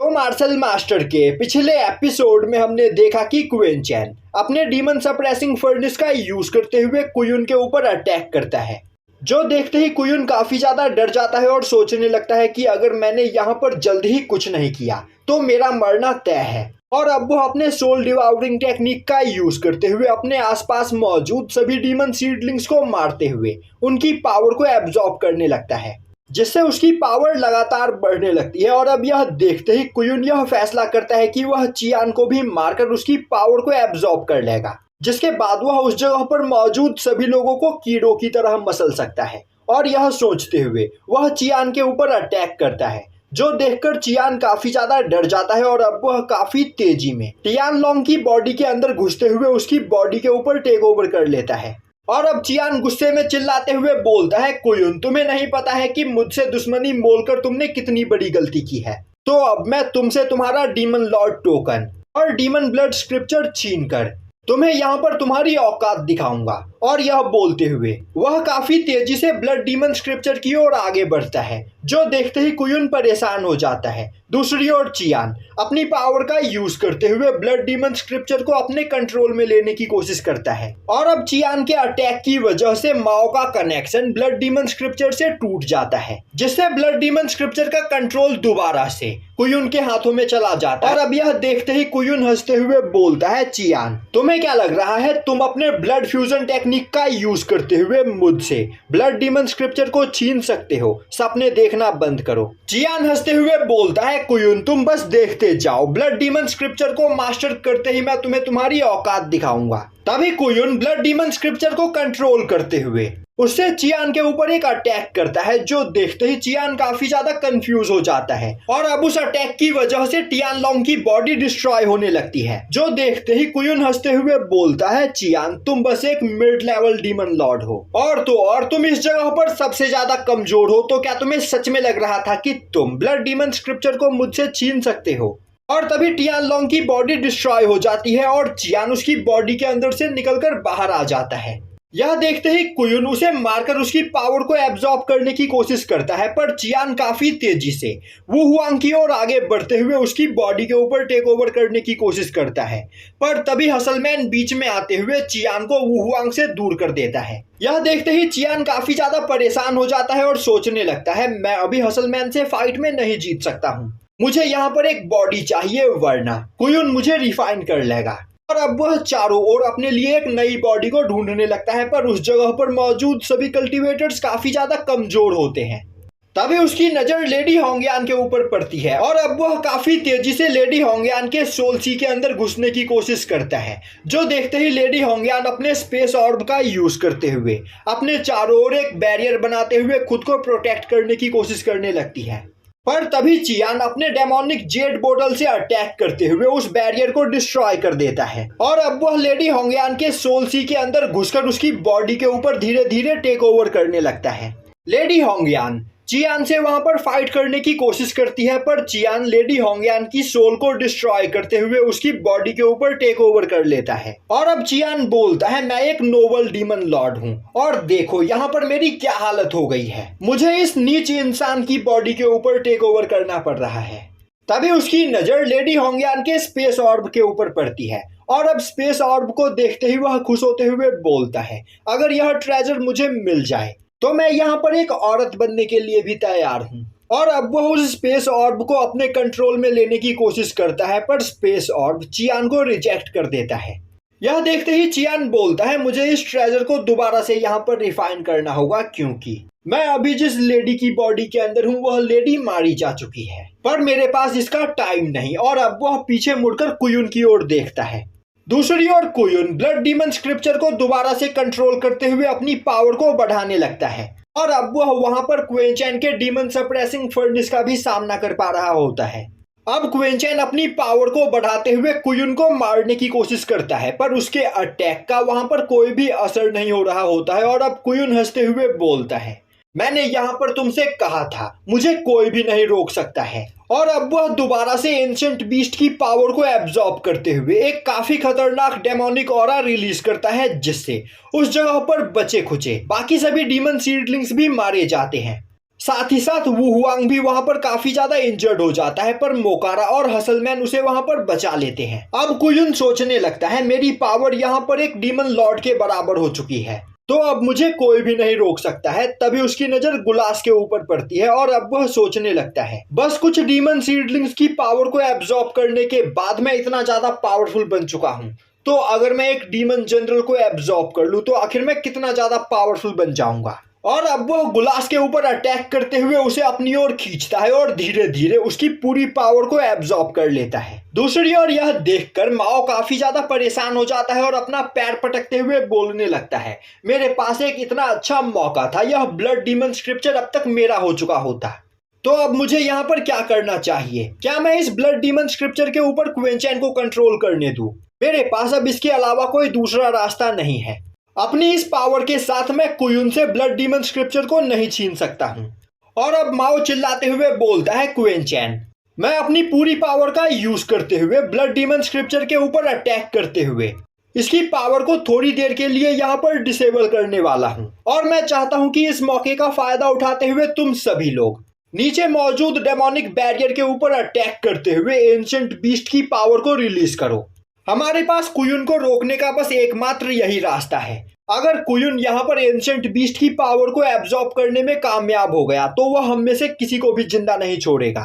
तो martial master के पिछले एपिसोड में हमने देखा कि क्वेन चैन अपने डीमन सप्रेसिंग फर्नेस का यूज करते हुए कुयुन के ऊपर अटैक करता है, जो देखते ही कुयुन काफी ज्यादा डर जाता है और सोचने लगता है कि अगर मैंने यहाँ पर जल्दी ही कुछ नहीं किया तो मेरा मरना तय है। और अब वो अपने सोल डिवाउरिंग टेक्निक का यूज करते हुए अपने आसपास मौजूद सभी डीमन सीडलिंग्स को मारते हुए उनकी पावर को एब्जॉर्ब करने लगता है, जिससे उसकी पावर लगातार बढ़ने लगती है। और अब यह देखते ही कुयुन यह फैसला करता है कि वह चियान को भी मारकर उसकी पावर को एब्जॉर्ब कर लेगा, जिसके बाद वह उस जगह पर मौजूद सभी लोगों को कीड़ों की तरह मसल सकता है। और यह सोचते हुए वह चियान के ऊपर अटैक करता है, जो देखकर चियान काफी ज्यादा डर जाता है। और अब वह काफी तेजी में टियान लोंग की बॉडी के अंदर घुसते हुए उसकी बॉडी के ऊपर टेक ओवर कर लेता है। और अब चियान गुस्से में चिल्लाते हुए बोलता है, कुयुन तुम्हें नहीं पता है कि मुझसे दुश्मनी मोलकर तुमने कितनी बड़ी गलती की है। तो अब मैं तुमसे तुम्हारा डीमन लॉर्ड टोकन और डीमन ब्लड स्क्रिप्चर छीनकर तुम्हें यहाँ पर तुम्हारी औकात दिखाऊंगा। और यह बोलते हुए वह काफी तेजी से ब्लड डीमन स्क्रिप्चर की ओर आगे बढ़ता है, जो देखते ही कुयुन परेशान हो जाता है। दूसरी ओर चियान अपनी पावर का यूज करते हुए ब्लड डीमन स्क्रिप्चर को अपने कंट्रोल में लेने की कोशिश करता है। और अब चियान के अटैक की वजह से माओ का कनेक्शन ब्लड डीमन स्क्रिप्चर से टूट जाता है, जिससे ब्लड डीमन स्क्रिप्चर का कंट्रोल दोबारा से कुयुन के हाथों में चला जाता है। और अब यह देखते ही कुयुन हंसते हुए बोलता है, चियान तुम्हें क्या लग रहा है तुम अपने ब्लड फ्यूजन टेक्निक का यूज करते हुए मुझसे ब्लड डीमन स्क्रिप्चर को छीन सकते हो? सपने देखना बंद करो। चियान हंसते हुए बोलता है, कुयुन तुम बस देखते जाओ, ब्लड डीमन स्क्रिप्चर को मास्टर करते ही मैं तुम्हें तुम्हारी औकात दिखाऊंगा। तभी कुयुन ब्लड डीमन स्क्रिप्चर को कंट्रोल करते हुए उससे चियान के ऊपर एक अटैक करता है, जो देखते ही चियान काफी ज्यादा कंफ्यूज हो जाता है। और अब उस अटैक की वजह से टियान लोंग की बॉडी डिस्ट्रॉय होने लगती है, जो देखते ही कुयुन हंसते हुए बोलता है, चियान तुम बस एक मिड लेवल डीमन लॉर्ड हो और तुम इस जगह पर सबसे ज्यादा कमजोर हो। तो क्या तुम्हें सच में लग रहा था कि तुम ब्लड डीमन स्क्रिप्चर को मुझसे छीन सकते हो? और तभी टियान लोंग की बॉडी डिस्ट्रॉय हो जाती है और चियान उसकी बॉडी के अंदर से निकलकर बाहर आ जाता है। यह देखते ही कुयुन उसे मारकर उसकी पावर को एब्जॉर्ब करने की कोशिश करता है, पर चियान काफी तेजी से वू हुआंग की ओर आगे बढ़ते हुए उसकी बॉडी के ऊपर टेक ओवर करने की कोशिश करता है। पर तभी हसलमैन बीच में आते हुए चियान को वू हुआंग से दूर कर देता है। यह देखते ही चियान काफी ज्यादा परेशान हो जाता है और सोचने लगता है, मैं अभी हसलमैन से फाइट में नहीं जीत सकता हूँ, मुझे यहाँ पर एक बॉडी चाहिए, वरना कुयुन मुझे रिफाइन कर लेगा। और अब वह चारों ओर अपने लिए एक नई बॉडी को ढूंढने लगता है, पर उस जगह पर मौजूद सभी कल्टीवेटर्स काफी ज्यादा कमजोर होते हैं। तभी उसकी नजर लेडी होंगयान के ऊपर पड़ती है और अब वह काफी तेजी से लेडी होंगयान के सोल सी के अंदर घुसने की कोशिश करता है, जो देखते ही लेडी होंगयान अपने स्पेस ऑर्ब का यूज करते हुए अपने चारों ओर एक बैरियर बनाते हुए खुद को प्रोटेक्ट करने की कोशिश करने लगती है। पर तभी चियान अपने डेमोनिक जेड बोतल से अटैक करते हुए उस बैरियर को डिस्ट्रॉय कर देता है। और अब वह लेडी होंगयान के सोल सी के अंदर घुसकर उसकी बॉडी के ऊपर धीरे धीरे टेक ओवर करने लगता है। लेडी होंगयान चियान से वहां पर फाइट करने की कोशिश करती है, पर चियान लेडी होंगयान की सोल को डिस्ट्रॉय करते हुए उसकी बॉडी के ऊपर टेक ओवर कर लेता है। और अब चियान बोलता है, मैं एक नोबल डीमन लॉर्ड हूँ और देखो यहाँ पर मेरी क्या हालत हो गई है, मुझे इस नीच इंसान की बॉडी के ऊपर टेक ओवर करना पड़ रहा है। तभी उसकी नजर लेडी होंगयान के स्पेस ऑर्ब के ऊपर पड़ती है और अब स्पेस ऑर्ब को देखते ही वह खुश होते हुए बोलता है, अगर यह ट्रेजर मुझे मिल जाए तो मैं यहाँ पर एक औरत बनने के लिए भी तैयार हूँ। और अब वह उस स्पेस ऑर्ब को अपने कंट्रोल में लेने की कोशिश करता है, पर स्पेस ऑर्ब चियान को रिजेक्ट कर देता है। यह देखते ही चियान बोलता है, मुझे इस ट्रेजर को दोबारा से यहाँ पर रिफाइन करना होगा, क्योंकि मैं अभी जिस लेडी की बॉडी के अंदर हूँ वह लेडी मारी जा चुकी है, पर मेरे पास इसका टाइम नहीं। और अब वह पीछे मुड़कर कुयुन की ओर देखता है। दूसरी ओर कुयुन ब्लड डीमन स्क्रिप्चर को दोबारा से कंट्रोल करते हुए अपनी पावर को बढ़ाने लगता है और अब वह वहां पर क्वेन चैन के डीमन सप्रेसिंग फर्नेस का भी सामना कर पा रहा होता है। अब क्वेन चैन अपनी पावर को बढ़ाते हुए कुयुन को मारने की कोशिश करता है, पर उसके अटैक का वहां पर कोई भी असर नहीं हो रहा होता है। और अब कुयुन हंसते हुए बोलता है, मैंने यहाँ पर तुमसे कहा था मुझे कोई भी नहीं रोक सकता है। और अब वह दोबारा से एंशिएंट बीस्ट की पावर को एब्जॉर्ब करते हुए एक काफी खतरनाक डेमोनिक ऑरा रिलीज करता है, जिससे उस जगह पर बचे खुचे बाकी सभी डीमन सीडलिंग्स भी मारे जाते हैं। साथ ही साथ वू हुआंग भी वहां पर काफी ज्यादा इंजर्ड हो जाता है, पर मोकारा और हसलमैन उसे वहां पर बचा लेते हैं। अब कुयुन सोचने लगता है मेरी पावर यहाँ पर एक डीमन लॉर्ड के बराबर हो चुकी है, तो अब मुझे कोई भी नहीं रोक सकता है। तभी उसकी नजर गुलास के ऊपर पड़ती है और अब वह सोचने लगता है बस कुछ डीमन सीडलिंग्स की पावर को एब्जॉर्ब करने के बाद मैं इतना ज्यादा पावरफुल बन चुका हूँ, तो अगर मैं एक डीमन जनरल को एब्जॉर्ब कर लूं तो आखिर मैं कितना ज्यादा पावरफुल बन जाऊंगा। और अब वो गुलास के ऊपर अटैक करते हुए उसे अपनी ओर खींचता है और धीरे धीरे उसकी पूरी पावर को एब्जॉर्ब कर लेता है। दूसरी ओर यह देखकर माओ काफी ज्यादा परेशान हो जाता है और अपना पैर पटकते हुए बोलने लगता है मेरे पास एक इतना अच्छा मौका था, यह ब्लड डीमन स्क्रिप्चर अब तक मेरा हो चुका होता, तो अब मुझे यहाँ पर क्या करना चाहिए? क्या मैं इस ब्लड डीमन स्क्रिप्चर के ऊपर क्वेंचैन को कंट्रोल करने दूं? मेरे पास अब इसके अलावा कोई दूसरा रास्ता नहीं है। अपनी इस पावर के साथ मैं कुयुन से ब्लड डीमन स्क्रिप्चर को नहीं छीन सकता हूँ। और अब माओ चिल्लाते हुए बोलता है क्वेंचैन, मैं अपनी पूरी पावर का यूज करते हुए ब्लड डीमन स्क्रिप्चर के ऊपर अटैक करते हुए इसकी पावर को थोड़ी देर के लिए यहाँ पर डिसेबल करने वाला हूँ, और मैं चाहता हूँ कि इस मौके का फायदा उठाते हुए तुम सभी लोग नीचे मौजूद डेमोनिक बैरियर के ऊपर अटैक करते हुए एंशिएंट बीस्ट की पावर को रिलीज करो। हमारे पास कुयुन को रोकने का बस एकमात्र यही रास्ता है। अगर कुयुन यहाँ पर एंशिएंट बीस्ट की पावर को एब्जॉर्ब करने में कामयाब हो गया तो वह हम में से किसी को भी जिंदा नहीं छोड़ेगा।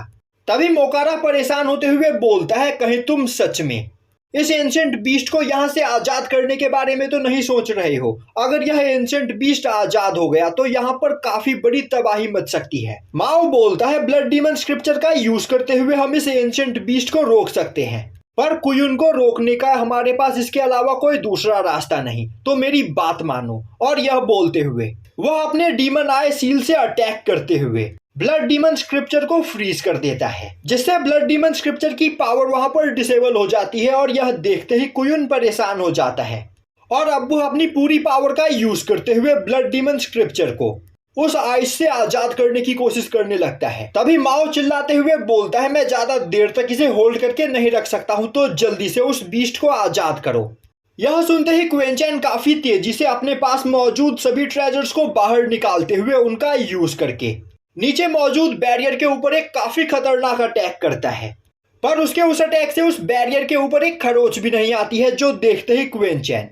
तभी मोकारा परेशान होते हुए बोलता है कहीं तुम सच में इस एंशिएंट बीस्ट को यहाँ से आजाद करने के बारे में तो नहीं सोच रहे हो? अगर यह एंशिएंट बीस्ट आजाद हो गया तो यहाँ पर काफी बड़ी तबाही मच सकती है। माओ बोलता है ब्लड डीमन स्क्रिप्चर का यूज करते हुए हम इस एंशिएंट बीस्ट को रोक सकते हैं, पर कुयुन को रोकने का हमारे पास इसके अलावा कोई दूसरा रास्ता नहीं, तो मेरी बात मानो। और यह बोलते हुए वह अपने डीमन आई सील से अटैक करते हुए ब्लड डीमन स्क्रिप्चर को फ्रीज कर देता है, जिससे ब्लड डीमन स्क्रिप्चर की पावर वहां पर डिसेबल हो जाती है। और यह देखते ही कुयुन परेशान हो जाता है और अब वह अपनी पूरी पावर का यूज करते हुए ब्लड डीमन स्क्रिप्चर को उस आइस से आजाद करने की कोशिश करने लगता है। तभी माओ चिल्लाते हुए बोलता है मैं ज्यादा देर तक इसे होल्ड करके नहीं रख सकता हूं, तो जल्दी से उस बीस्ट को आजाद करो। यह सुनते ही क्वेंचैन काफी तेजी से अपने पास मौजूद सभी ट्रेजर्स को बाहर निकालते हुए उनका यूज करके नीचे मौजूद बैरियर के ऊपर एक काफी खतरनाक अटैक करता है, पर उसके उस अटैक से उस बैरियर के ऊपर एक खरोच भी नहीं आती है, जो देखते ही क्वेंचैन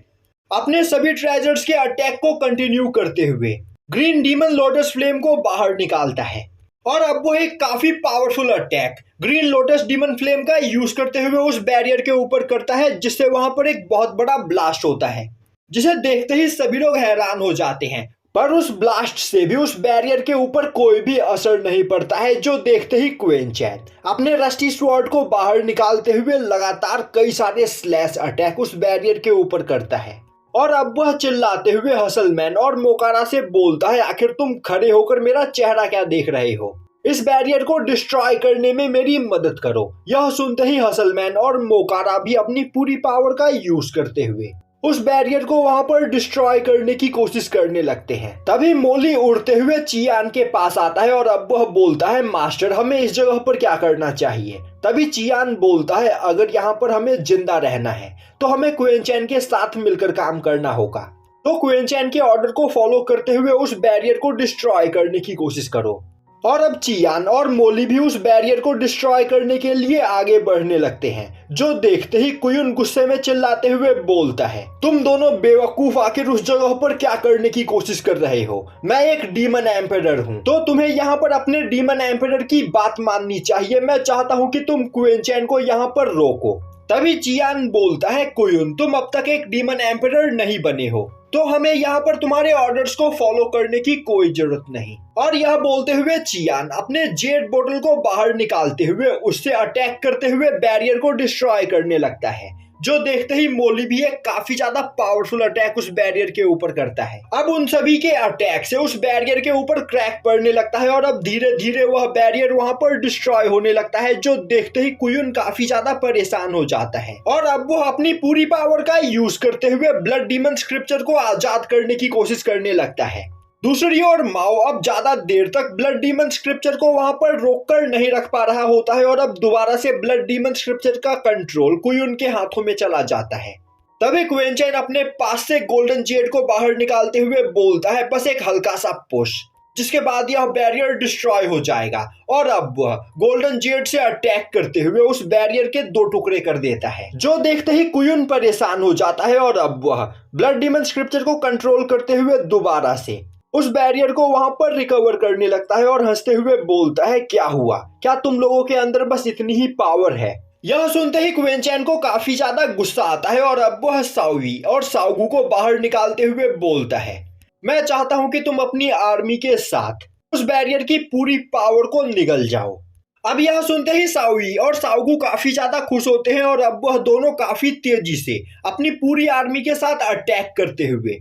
अपने सभी ट्रेजर्स के अटैक को कंटिन्यू करते हुए ग्रीन डीमन लोटस फ्लेम को बाहर निकालता है। और अब वो एक काफी powerful attack green lotus demon flame का यूज करते हुए उस बैरियर के ऊपर करता है, जिससे वहां पर एक बहुत बड़ा ब्लास्ट होता है, जिसे देखते ही सभी लोग हैरान हो जाते हैं। पर उस ब्लास्ट से भी उस बैरियर के ऊपर कोई भी असर नहीं पड़ता है, जो देखते ही क्वेंचैन अपने रस्टी स्वॉर्ड को बाहर निकालते हुए लगातार कई सारे स्लैश अटैक उस बैरियर के ऊपर करता है। और अब वह चिल्लाते हुए हसलमैन और मोकारा से बोलता है आखिर तुम खड़े होकर मेरा चेहरा क्या देख रहे हो? इस बैरियर को डिस्ट्रॉय करने में मेरी मदद करो। यह सुनते ही हसलमैन और मोकारा भी अपनी पूरी पावर का यूज करते हुए उस बैरियर को वहां पर डिस्ट्रॉय करने की कोशिश करने लगते हैं। तभी मोली उड़ते हुए चियान के पास आता है और अब वह बोलता है मास्टर हमें इस जगह पर क्या करना चाहिए? तभी चियान बोलता है अगर यहाँ पर हमें जिंदा रहना है तो हमें क्वेंचैन के साथ मिलकर काम करना होगा, तो क्वेंचैन के ऑर्डर को फॉलो करते हुए उस बैरियर को डिस्ट्रॉय करने की कोशिश करो। और अब चियान और मोली भी उस बैरियर को डिस्ट्रॉय करने के लिए आगे बढ़ने लगते हैं, जो देखते ही कुयुन गुस्से में चिल्लाते हुए बोलता है तुम दोनों बेवकूफ आखिर उस जगह पर क्या करने की कोशिश कर रहे हो? मैं एक डीमन एम्परर हूँ, तो तुम्हें यहाँ पर अपने डीमन एम्परर की बात माननी चाहिए। मैं चाहता हूँ कि तुम क्वेंचैन को यहाँ पर रोको। तभी चियान बोलता है कुयुन तुम अब तक एक डीमन एम्परर नहीं बने हो, तो हमें यहाँ पर तुम्हारे ऑर्डर्स को फॉलो करने की कोई जरूरत नहीं। और यह बोलते हुए चियान अपने जेट बोतल को बाहर निकालते हुए उससे अटैक करते हुए बैरियर को डिस्ट्रॉय करने लगता है, जो देखते ही मोली भी एक काफी ज्यादा पावरफुल अटैक उस बैरियर के ऊपर करता है। अब उन सभी के अटैक से उस बैरियर के ऊपर क्रैक पड़ने लगता है और अब धीरे धीरे वह बैरियर वहां पर डिस्ट्रॉय होने लगता है, जो देखते ही कुयुन काफी ज्यादा परेशान हो जाता है। और अब वो अपनी पूरी पावर का यूज करते हुए ब्लड डीमन स्क्रिप्चर को आजाद करने की कोशिश करने लगता है। दूसरी ओर माओ अब ज्यादा देर तक ब्लड डीमन स्क्रिप्चर को वहां पर रोककर नहीं रख पा रहा होता है और अब दोबारा से ब्लड डीमन स्क्रिप्चर का कंट्रोल कुयुन के हाथों में चला जाता है। तभी क्वेंचैन अपने पास से गोल्डन जेड को बाहर निकालते हुए बोलता है बस एक हल्का सा पुश, जिसके बाद यह बैरियर डिस्ट्रॉय हो जाएगा और अब वह गोल्डन जेड से अटैक करते हुए उस बैरियर के 2 टुकड़े कर देता है, जो देखते ही कुयुन परेशान हो जाता है और अब वह ब्लड डीमन स्क्रिप्चर को कंट्रोल करते हुए दोबारा से उस बैरियर को वहां पर रिकवर करने लगता है और हंसते हुए बोलता है, क्या हुआ, क्या तुम लोगों के अंदर बस इतनी ही पावर है। यह सुनते ही क्वेनचैन को काफी ज्यादा गुस्सा आता है और अब वह सावी और साउगू को बाहर निकालते हुए बोलता है, मैं चाहता हूं कि तुम अपनी आर्मी के साथ उस बैरियर की पूरी पावर को निगल जाओ। अब यह सुनते ही सावी और साउगू काफी ज्यादा खुश होते हैं और अब वह दोनों काफी तेजी से अपनी पूरी आर्मी के साथ अटैक करते हुए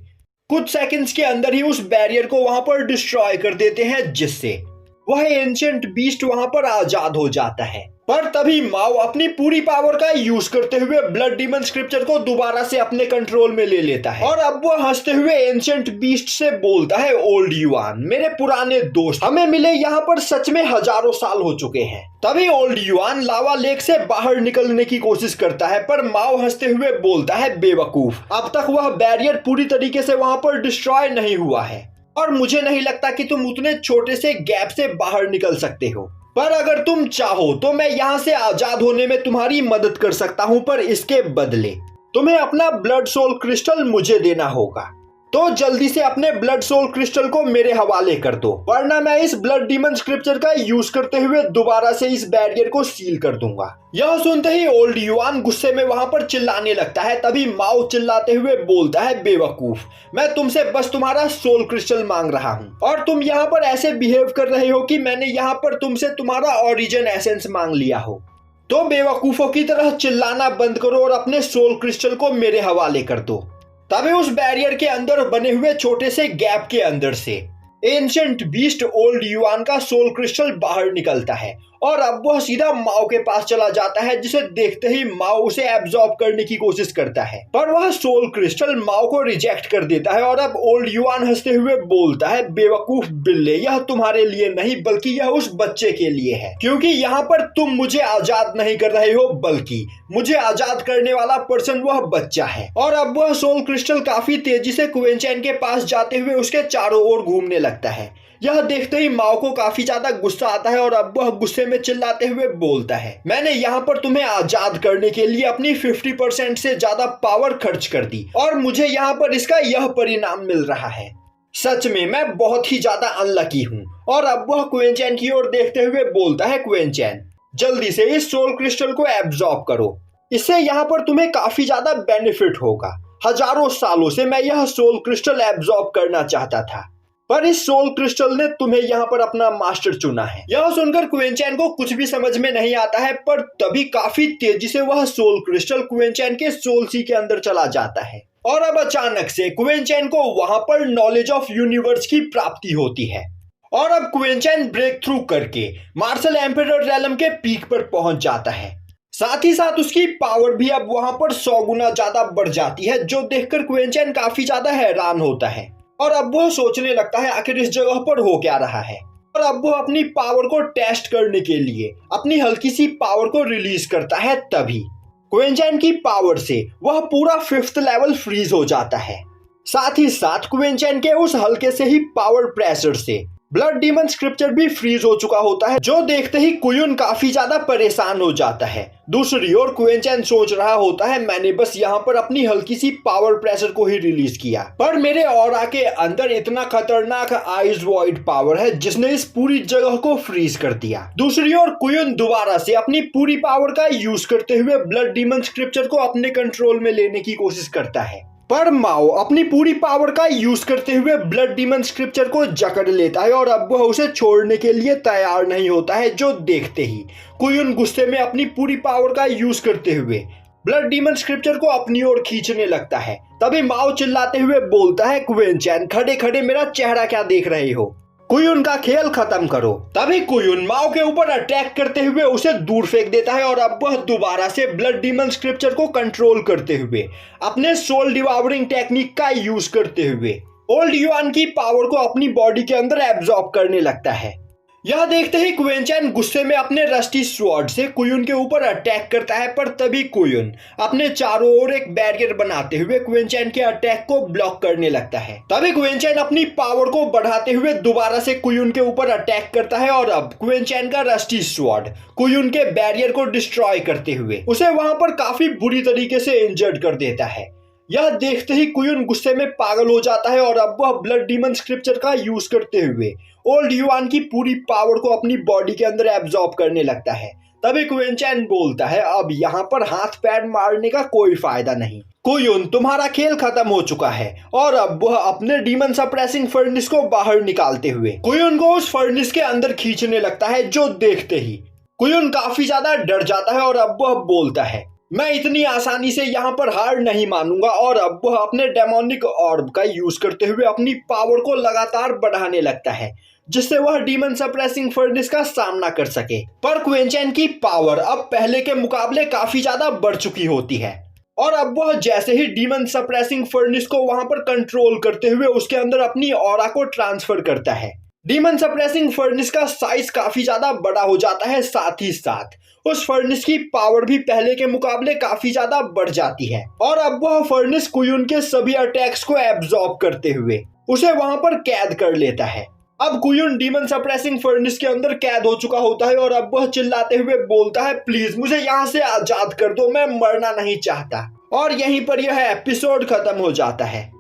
कुछ सेकंड्स के अंदर ही उस बैरियर को वहां पर डिस्ट्रॉय कर देते हैं, जिससे वह एंशिएंट बीस्ट वहां पर आजाद हो जाता है। पर तभी माओ अपनी पूरी पावर का यूज करते हुए ब्लड डीमन स्क्रिप्चर को दोबारा से अपने कंट्रोल में ले लेता है और अब वह हंसते हुए एंशिएंट बीस्ट से बोलता है, ओल्ड युआन, मेरे पुराने दोस्त, हमें मिले यहाँ पर सच में हजारों साल हो चुके हैं। तभी ओल्ड युआन लावा लेक से बाहर निकलने की कोशिश करता है, पर माओ हंसते हुए बोलता है, बेवकूफ, अब तक वह बैरियर पूरी तरीके से वहां पर डिस्ट्रॉय नहीं हुआ है और मुझे नहीं लगता कि तुम उतने छोटे से गैप से बाहर निकल सकते हो। पर अगर तुम चाहो तो मैं यहाँ से आजाद होने में तुम्हारी मदद कर सकता हूँ, पर इसके बदले तुम्हें अपना ब्लड सोल क्रिस्टल मुझे देना होगा। तो जल्दी से अपने ब्लड सोल क्रिस्टल को मेरे हवाले कर दो, वरना मैं इस ब्लड डीमन स्क्रिप्चर का यूज करते हुए दोबारा से इस बैरियर को सील कर दूंगा। यह सुनते ही ओल्ड युआन गुस्से में वहां पर चिल्लाने लगता है। तभी माओ चिल्लाते हुए बोलता है, बेवकूफ, मैं तुमसे बस तुम्हारा सोल क्रिस्टल मांग रहा हूँ और तुम यहाँ पर ऐसे बिहेव कर रहे हो कि मैंने यहाँ पर तुमसे तुम्हारा ओरिजिन एसेंस मांग लिया हो। तो बेवकूफों की तरह चिल्लाना बंद करो और अपने सोल क्रिस्टल को मेरे हवाले कर दो। तभी उस बैरियर के अंदर बने हुए छोटे से गैप के अंदर से एंशिएंट बीस्ट ओल्ड युआन का सोल क्रिस्टल बाहर निकलता है और अब वह सीधा माओ के पास चला जाता है, जिसे देखते ही माओ उसे एब्जॉर्ब करने की कोशिश करता है, पर वह सोल क्रिस्टल माओ को रिजेक्ट कर देता है और अब ओल्ड युआन हंसते हुए बोलता है, बेवकूफ बिल्ले, यह तुम्हारे लिए नहीं बल्कि यह उस बच्चे के लिए है, क्योंकि यहाँ पर तुम मुझे आजाद नहीं कर रहे हो बल्कि मुझे आजाद करने वाला पर्सन वह बच्चा है। और अब वह सोल क्रिस्टल काफी तेजी से क्वेनचैन के पास जाते हुए उसके चारों ओर घूमने लगता है। यह देखते ही माओ को काफी ज्यादा गुस्सा आता है और अब वह गुस्से में चिल्लाते हुए बोलता है, मैंने यहाँ पर तुम्हें आजाद करने के लिए अपनी 50% से ज्यादा पावर खर्च कर दी और मुझे यहाँ पर इसका यह परिणाम मिल रहा है। सच में मैं बहुत ही ज्यादा अनलकी हूँ। और अब वह क्वेनचैन की ओर देखते हुए बोलता है, क्वेनचैन, जल्दी से इस सोल क्रिस्टल को एब्जॉर्ब करो, इससे यहाँ पर तुम्हें काफी ज्यादा बेनिफिट होगा। हजारों सालों से मैं यह सोल क्रिस्टल एब्जॉर्ब करना चाहता था, पर इस सोल क्रिस्टल ने तुम्हें यहाँ पर अपना मास्टर चुना है। यह सुनकर क्वेनचैन को कुछ भी समझ में नहीं आता है, पर तभी काफी तेजी से वह सोल क्रिस्टल क्वेनचैन के सोल सी के अंदर चला जाता है और अब अचानक से क्वेनचैन को वहां पर नॉलेज ऑफ यूनिवर्स की प्राप्ति होती है और अब क्वेनचैन ब्रेक थ्रू करके मार्शल एम्परर रेलम के पीक पर पहुंच जाता है। साथ ही साथ उसकी पावर भी अब वहां पर 100 गुना ज्यादा बढ़ जाती है, जो देखकर क्वेनचैन काफी ज्यादा हैरान होता है और अब वो सोचने लगता है आखिर इस जगह पर हो क्या रहा है। और अब वो अपनी पावर को टेस्ट करने के लिए अपनी हल्की सी पावर को रिलीज करता है। तभी क्वेनचैन की पावर से वह पूरा 5th लेवल फ्रीज हो जाता है। साथ ही साथ क्वेनचैन के उस हल्के से ही पावर प्रेशर से ब्लड डीमन स्क्रिप्चर भी फ्रीज हो चुका होता है, जो देखते ही कुयुन काफी ज्यादा परेशान हो जाता है। दूसरी ओर क्वेनचैन सोच रहा होता है, मैंने बस यहाँ पर अपनी हल्की सी पावर प्रेशर को ही रिलीज किया, पर मेरे ऑरा के अंदर इतना खतरनाक आइज वॉइड पावर है जिसने इस पूरी जगह को फ्रीज कर दिया। दूसरी ओर कुयुन दोबारा से अपनी पूरी पावर का यूज करते हुए ब्लड डीमन स्क्रिप्चर को अपने कंट्रोल में लेने की कोशिश करता है, पर माओ अपनी पूरी पावर का यूज करते हुए ब्लड डीमन स्क्रिप्चर को जकड़ लेता है और अब वह उसे छोड़ने के लिए तैयार नहीं होता है, जो देखते ही कुयुन गुस्से में अपनी पूरी पावर का यूज करते हुए ब्लड डीमन स्क्रिप्चर को अपनी ओर खींचने लगता है। तभी माओ चिल्लाते हुए बोलता है, क्वेनचैन, खड़े खड़े मेरा चेहरा क्या देख रहे हो, कुयुन का खेल खत्म करो। तभी कुयुन माओ के ऊपर अटैक करते हुए उसे दूर फेंक देता है और अब वह दोबारा से ब्लड डीमन स्क्रिप्चर को कंट्रोल करते हुए अपने सोल डिवावरिंग टेक्निक का यूज करते हुए ओल्ड युआन की पावर को अपनी बॉडी के अंदर एब्जॉर्ब करने लगता है। यह देखते ही क्वेनचैन गुस्से में अपने रस्टी स्वॉर्ड से कुयुन के ऊपर अटैक करता है, पर तभी कुयुन अपने चारों ओर एक बैरियर बनाते हुए क्वेनचैन के अटैक को ब्लॉक करने लगता है। तभी क्वेनचैन अपनी पावर को बढ़ाते हुए दोबारा से कुयुन के ऊपर अटैक करता है और अब क्वेनचैन का रस्टी स्वॉर्ड कुयुन के बैरियर को डिस्ट्रॉय करते हुए उसे वहां पर काफी बुरी तरीके से इंजर्ड कर देता है। यह देखते ही कुयुन गुस्से में पागल हो जाता है और अब वह ब्लड डीमन स्क्रिप्चर का यूज करते हुए ओल्ड युआन की पूरी पावर को अपनी बॉडी के अंदर एब्जॉर्ब करने लगता है। तभी क्वेनचैन बोलता है, अब यहाँ पर हाथ पैर मारने का कोई फायदा नहीं, कुयुन तुम्हारा खेल खत्म हो चुका है। और अब वह अपने डीमन सप्रेसिंग फर्नेस को बाहर निकालते हुए कुयुन को उस फर्नेस के अंदर खींचने लगता है, जो देखते ही कुयुन काफी ज्यादा डर जाता है और अब वह बोलता है, मैं इतनी आसानी से यहाँ पर हार नहीं मानूंगा। और अब वह अपने डेमोनिक ऑर्ब का यूज करते हुए अपनी पावर को लगातार बढ़ाने लगता है, जिससे वह डीमन सप्रेसिंग फर्नेस का सामना कर सके। पर क्वेनचैन की पावर अब पहले के मुकाबले काफी ज्यादा बढ़ चुकी होती है और अब वह जैसे ही डीमन सप्रेसिंग फर्नेस को वहां पर कंट्रोल करते हुए उसके अंदर अपनी ऑरा को ट्रांसफर करता है, डीमन सप्रेसिंग फर्नेस का साइज काफी ज्यादा बड़ा हो जाता है। साथ ही साथ उस फर्नेस की पावर भी पहले के मुकाबले काफी ज्यादा बढ़ जाती है और अब वह फर्नेस कुयुन के सभी अटैक्स को एब्जॉर्ब करते हुए उसे वहां पर कैद कर लेता है। अब कुयुन डीमन सप्रेसिंग फर्नेस के अंदर कैद हो चुका होता है और अब वह चिल्लाते हुए बोलता है, प्लीज मुझे यहाँ से आजाद कर दो, मैं मरना नहीं चाहता। और यहीं पर यह एपिसोड खत्म हो जाता है।